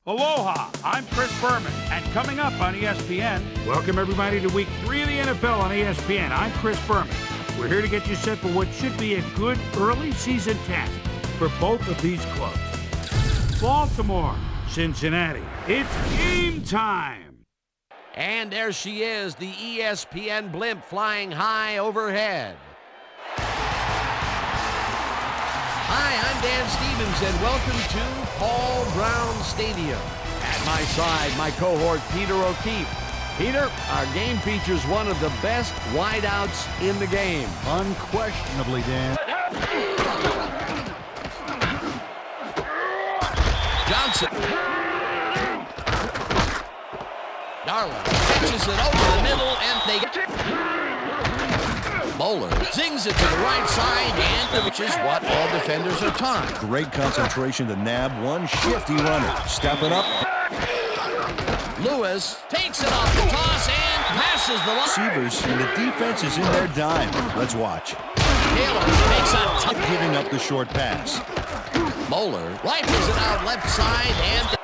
Aloha, I'm Chris Berman, and coming up on ESPN, welcome everybody to Week 3 of the NFL on ESPN. I'm Chris Berman. We're here to get you set for what should be a good early season test for both of these clubs. Baltimore, Cincinnati, it's game time! And there she is, the ESPN blimp flying high overhead. Hi, I'm Dan Stevens, and welcome to Paul Brown Stadium. At my side, my cohort, Peter O'Keefe. Peter, our game features one of the best wideouts in the game. Unquestionably, Dan. Johnson. Darla pitches it over the middle, and they get... Bowler zings it to the right side, and which is what all defenders are taught. Great concentration to nab one shifty runner. Stepping up. Lewis takes it off the toss and passes the line. Receivers and the defense is in their dime. Let's watch. Taylor makes a giving up the short pass. Bowler rifles it out left side, and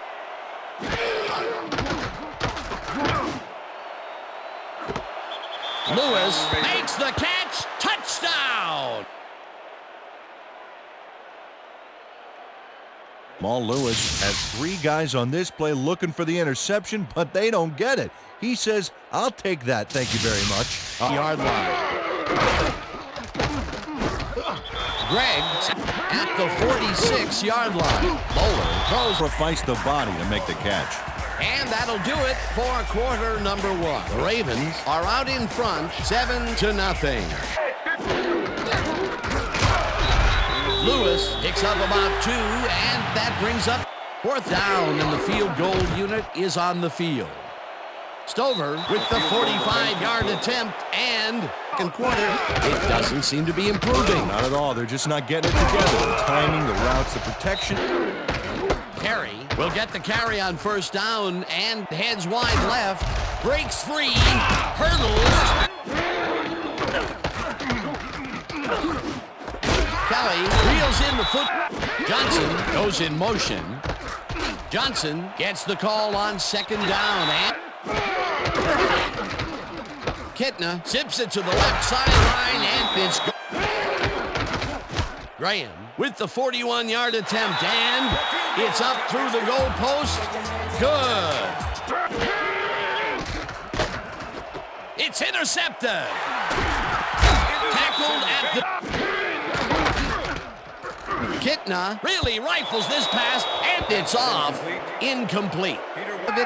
Lewis makes the catch. Touchdown! Jamal Lewis has three guys on this play looking for the interception, but they don't get it. He says, I'll take that, thank you very much. Yard line. Greg at the 46-yard line. Bowler throws. Sacrifice the body to make the catch. And that'll do it for quarter number one. The Ravens are out in front, 7-0. Lewis picks up about 2, and that brings up fourth down, and the field goal unit is on the field. Stover with the 45-yard attempt, and second quarter, it doesn't seem to be improving. Not at all. They're just not getting it together. The timing, the routes, the protection. Carey will get the carry on first down and heads wide left. Breaks free. Hurdles. Kelly reels in the foot. Johnson goes in motion. Johnson gets the call on second down. And Kitna zips it to the left sideline, and it's Graham with the 41-yard attempt, and it's up through the goal post. Good. It's intercepted. Tackled at the... Kitna really rifles this pass, and it's off. Incomplete.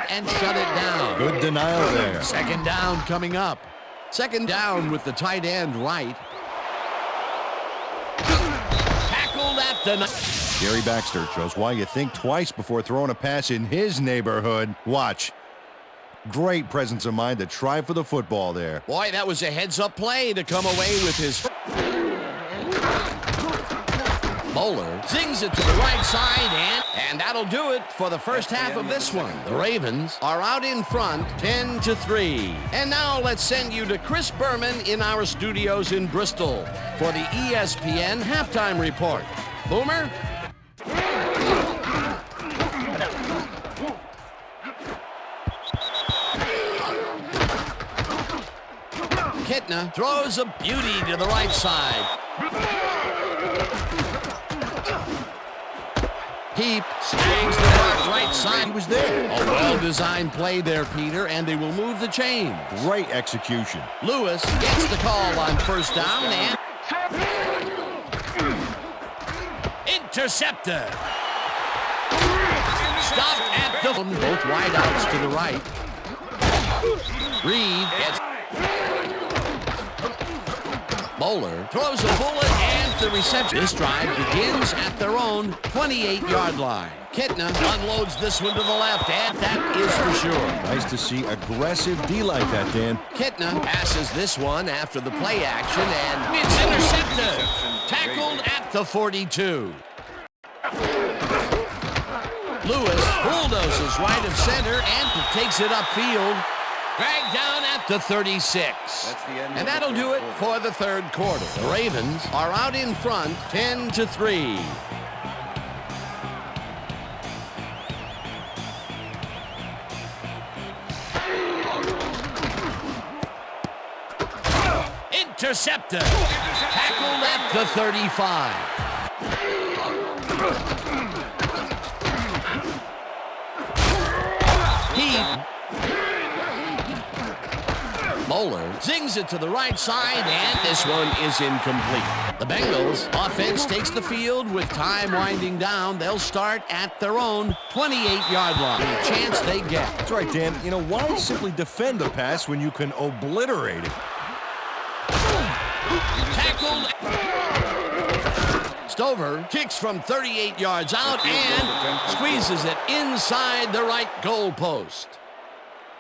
And shut it down. Good denial there. Second down coming up. Second down with the tight end right. Tackled at the... Gary Baxter shows why you think twice before throwing a pass in his neighborhood. Watch. Great presence of mind to try for the football there. Boy, that was a heads-up play to come away with his... Bowler zings it to the right side, and that'll do it for the first half of this one. The Ravens are out in front, 10-3. And now let's send you to Chris Berman in our studios in Bristol for the ESPN halftime report. Boomer? Kitna throws a beauty to the right side. Heap swings the right side. He was there. A well-designed play there, Peter, and they will move the chain. Great execution. Lewis gets the call on first down, and intercepted. Stopped at the... Both wideouts to the right. Reed gets... Bowler throws a bullet, and the reception. This drive begins at their own 28-yard line. Kitna unloads this one to the left, and that is for sure. Nice to see aggressive D like that, Dan. Kitna passes this one after the play action, and it's intercepted. Tackled at the 42. Lewis bulldozes right of center and takes it upfield. Dragged down at the 36. And that'll do it for the third quarter. The Ravens are out in front, 10-3. intercepted. Tackled at the 35. Moeller zings it to the right side, and this one is incomplete. The Bengals offense takes the field with time winding down. They'll start at their own 28-yard line. Any chance they get. That's right, Dan. You know, why simply defend the pass when you can obliterate it? Tackled. Stover kicks from 38 yards out and squeezes it inside the right goal post.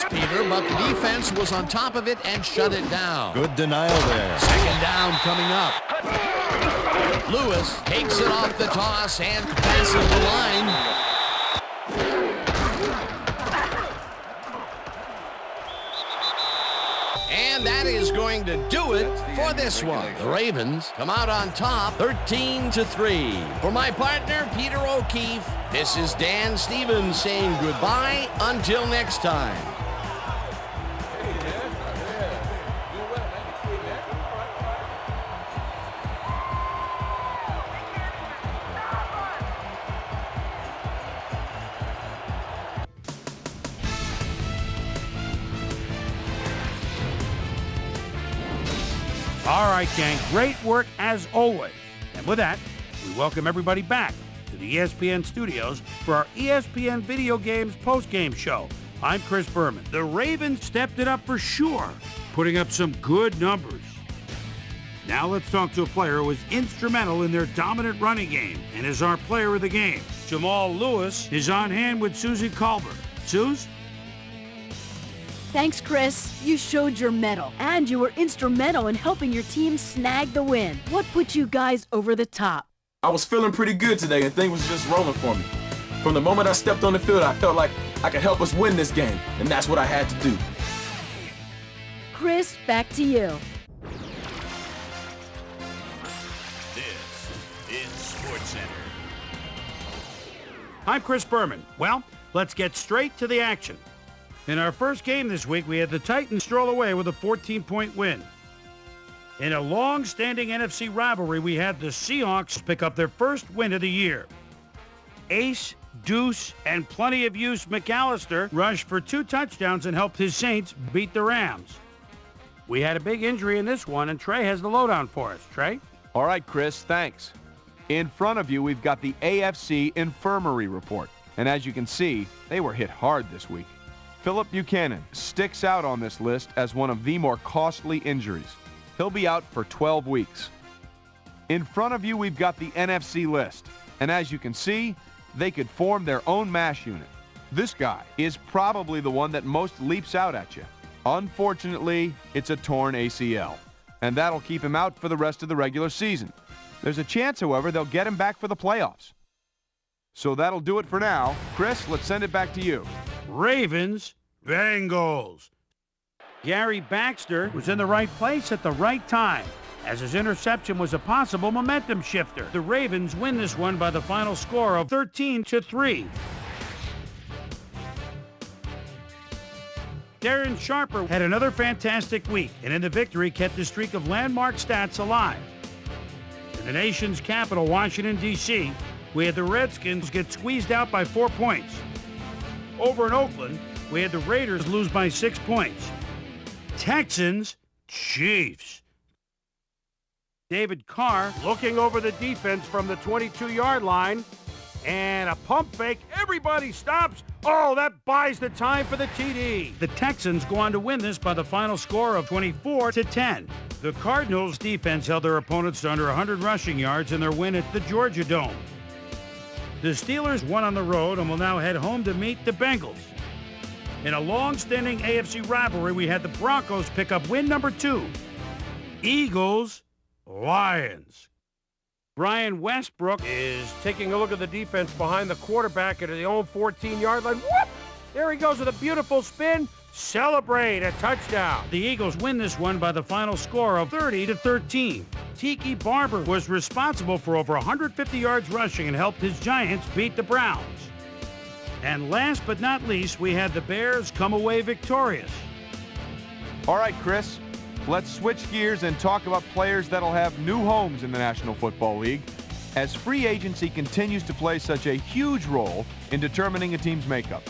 Peter, but the defense was on top of it and shut it down. Good denial there. Second down coming up. Lewis takes it off the toss and passes the line. And that is going to do it for this one. The Ravens come out on top 13-3. For my partner, Peter O'Keefe, this is Dan Stevens saying goodbye until next time. All right, gang, great work as always. And with that, we welcome everybody back to the ESPN studios for our ESPN Video Games post-game show. I'm Chris Berman. The Ravens stepped it up for sure, putting up some good numbers. Now let's talk to a player who was instrumental in their dominant running game and is our player of the game. Jamal Lewis is on hand with Susie Colbert. Suze? Thanks, Chris. You showed your mettle, and you were instrumental in helping your team snag the win. What put you guys over the top? I was feeling pretty good today, and things was just rolling for me. From the moment I stepped on the field, I felt like I could help us win this game, and that's what I had to do. Chris, back to you. This is SportsCenter. I'm Chris Berman. Well, let's get straight to the action. In our first game this week, we had the Titans stroll away with a 14-point win. In a long-standing NFC rivalry, we had the Seahawks pick up their first win of the year. Ace, Deuce, and plenty of use McAllister rushed for 2 touchdowns and helped his Saints beat the Rams. We had a big injury in this one, and Trey has the lowdown for us. Trey? All right, Chris, thanks. In front of you, we've got the AFC Infirmary Report. And as you can see, they were hit hard this week. Philip Buchanan sticks out on this list as one of the more costly injuries. He'll be out for 12 weeks. In front of you, we've got the NFC list. And as you can see, they could form their own MASH unit. This guy is probably the one that most leaps out at you. Unfortunately, it's a torn ACL. And that'll keep him out for the rest of the regular season. There's a chance, however, they'll get him back for the playoffs. So that'll do it for now. Chris, let's send it back to you. Ravens, Bengals. Gary Baxter was in the right place at the right time, as his interception was a possible momentum shifter. The Ravens win this one by the final score of 13-3. Darren Sharper had another fantastic week, and in the victory kept the streak of landmark stats alive. In the nation's capital, Washington, D.C., we had the Redskins get squeezed out by 4 points. Over in Oakland, we had the Raiders lose by 6 points. Texans, Chiefs. David Carr looking over the defense from the 22-yard line. And a pump fake. Everybody stops. Oh, that buys the time for the TD. The Texans go on to win this by the final score of 24-10. The Cardinals' defense held their opponents to under 100 rushing yards in their win at the Georgia Dome. The Steelers won on the road and will now head home to meet the Bengals. In a long-standing AFC rivalry, we had the Broncos pick up win number 2. Eagles, Lions. Brian Westbrook is taking a look at the defense behind the quarterback at his own 14-yard line. Whoop! There he goes with a beautiful spin. Celebrate a touchdown. The Eagles win this one by the final score of 30-13. Tiki Barber was responsible for over 150 yards rushing and helped his Giants beat the Browns. And last but not least, we had the Bears come away victorious. All right, Chris, Let's switch gears and talk about players that'll have new homes in the National Football League, as free agency continues to play such a huge role in determining a team's makeup.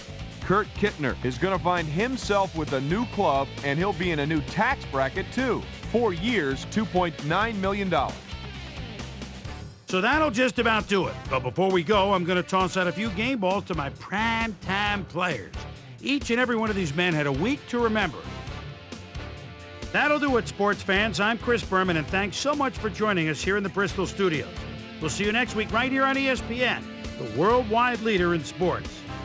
Kurt Kittner is going to find himself with a new club, and he'll be in a new tax bracket too. 4 years, $2.9 million. So that'll just about do it. But before we go, I'm going to toss out a few game balls to my prime-time players. Each and every one of these men had a week to remember. That'll do it, sports fans. I'm Chris Berman, and thanks so much for joining us here in the Bristol studios. We'll see you next week right here on ESPN, the worldwide leader in sports.